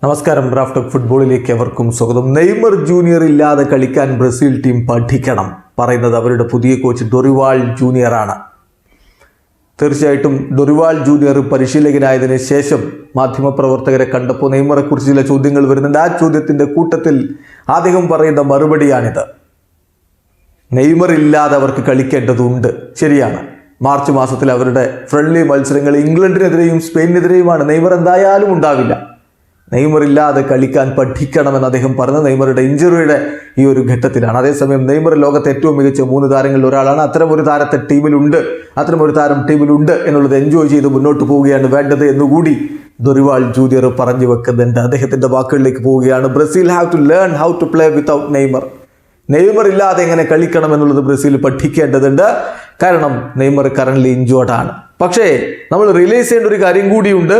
നമസ്കാരം. റാഫ്റ്റ് ഫുട്ബോളിലേക്ക് അവർക്കും സ്വാഗതം. നെയ്മർ ജൂനിയർ ഇല്ലാതെ കളിക്കാൻ ബ്രസീൽ ടീം പഠിക്കണം പറയുന്നത് അവരുടെ പുതിയ കോച്ച് ഡൊറിവാൾ ജൂനിയറാണ്. തീർച്ചയായിട്ടും ഡൊറിവാൾ ജൂനിയർ പരിശീലകനായതിനു ശേഷം മാധ്യമപ്രവർത്തകരെ കണ്ടപ്പോൾ നെയ്മറെക്കുറിച്ച് ചില ചോദ്യങ്ങൾ വരുന്നുണ്ട്. ആ ചോദ്യത്തിൻ്റെ കൂട്ടത്തിൽ അദ്ദേഹം പറയുന്ന മറുപടിയാണിത്. നെയ്മർ ഇല്ലാതെ അവർക്ക് കളിക്കേണ്ടതുണ്ട്. ശരിയാണ്. മാർച്ച് മാസത്തിൽ അവരുടെ ഫ്രണ്ട്ലി മത്സരങ്ങൾ ഇംഗ്ലണ്ടിനെതിരെയും സ്പെയിനിനെതിരെയുമാണ്. നെയ്മർ എന്തായാലും ഉണ്ടാവില്ല. നെയ്മർ ഇല്ലാതെ കളിക്കാൻ പഠിക്കണമെന്ന് അദ്ദേഹം പറഞ്ഞത് നെയ്മറുടെ ഇഞ്ചുറിയുടെ ഈ ഒരു ഘട്ടത്തിലാണ്. അതേസമയം നെയ്മർ ലോകത്തെ ഏറ്റവും മികച്ച 3 താരങ്ങളിൽ ഒരാളാണ്. അത്തരമൊരു താരത്തെ ടീമിലുണ്ട്, അത്തരമൊരു താരം ടീമിലുണ്ട് എന്നുള്ളത് എൻജോയ് ചെയ്ത് മുന്നോട്ട് പോവുകയാണ് വേണ്ടത് എന്നുകൂടി ഡൊറിവാൾ ജൂനിയർ പറഞ്ഞു വെക്കുന്നുണ്ട്. അദ്ദേഹത്തിൻ്റെ വാക്കുകളിലേക്ക് പോവുകയാണ്. Brazil have to learn how to play without Neymar. Neymar ഇല്ലാതെ എങ്ങനെ കളിക്കണം എന്നുള്ളത് ബ്രസീൽ പഠിക്കേണ്ടതുണ്ട്. കാരണം നെയ്മർ കറന്റ് ഇഞ്ചോർഡാണ്. പക്ഷേ നമ്മൾ റിയലൈസ് ചെയ്യേണ്ട ഒരു കാര്യം കൂടിയുണ്ട്.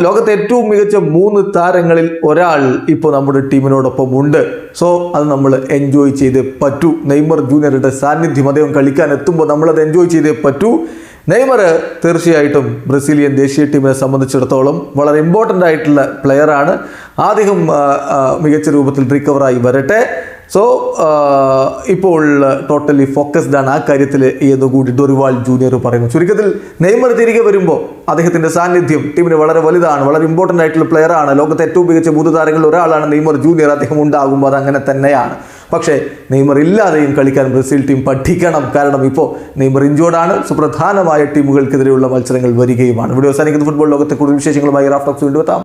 ലോകത്തെ ഏറ്റവും മികച്ച 3 താരങ്ങളിൽ ഒരാൾ ഇപ്പോൾ നമ്മുടെ ടീമിനോടൊപ്പം ഉണ്ട്. സോ അത് നമ്മൾ എൻജോയ് ചെയ്തേ പറ്റൂ. നെയ്മർ ജൂനിയറുടെ സാന്നിധ്യം അദ്ദേഹം കളിക്കാൻ എത്തുമ്പോൾ നമ്മളത് എൻജോയ് ചെയ്തേ പറ്റൂ. നെയ്മർ തീർച്ചയായിട്ടും ബ്രസീലിയൻ ദേശീയ ടീമിനെ സംബന്ധിച്ചിടത്തോളം വളരെ ഇമ്പോർട്ടൻ്റ് ആയിട്ടുള്ള പ്ലെയറാണ്. അദ്ദേഹം മികച്ച രൂപത്തിൽ റിക്കവറായി വരട്ടെ. സോ ഇപ്പോൾ ടോട്ടലി ഫോക്കസ്ഡ് ആണ് ആ കാര്യത്തിൽ എന്നുകൂടി ഡൊറിവാൾ ജൂനിയർ പറയുന്നു. ചുരുക്കത്തിൽ നെയ്മർ തിരികെ വരുമ്പോൾ അദ്ദേഹത്തിൻ്റെ സാന്നിധ്യം ടീമിന് വളരെ വലുതാണ്, വളരെ ഇമ്പോർട്ടൻ്റ് ആയിട്ടുള്ള പ്ലെയറാണ്. ലോകത്തെ ഏറ്റവും മികച്ച 3 താരങ്ങളിൽ ഒരാളാണ് നെയ്മർ ജൂനിയർ. അദ്ദേഹം ഉണ്ടാകുമ്പോൾ അതങ്ങനെ തന്നെയാണ്. പക്ഷേ നെയ്മർ ഇല്ലാതെയും കളിക്കാൻ ബ്രസീൽ ടീം പഠിക്കണം. കാരണം ഇപ്പോൾ നെയ്മർ ഇഞ്ചോർഡാണ്. സുപ്രധാനമായ ടീമുകൾക്കെതിരെയുള്ള മത്സരങ്ങൾ വരികയുമാണ്. വീഡിയോ അവസാനിക്കുന്ന ഫുട്ബോൾ ലോകത്തെ കൂടുതൽ വിശേഷങ്ങളുമായി റാഫ്റ്റ് വീണ്ടും എത്താം.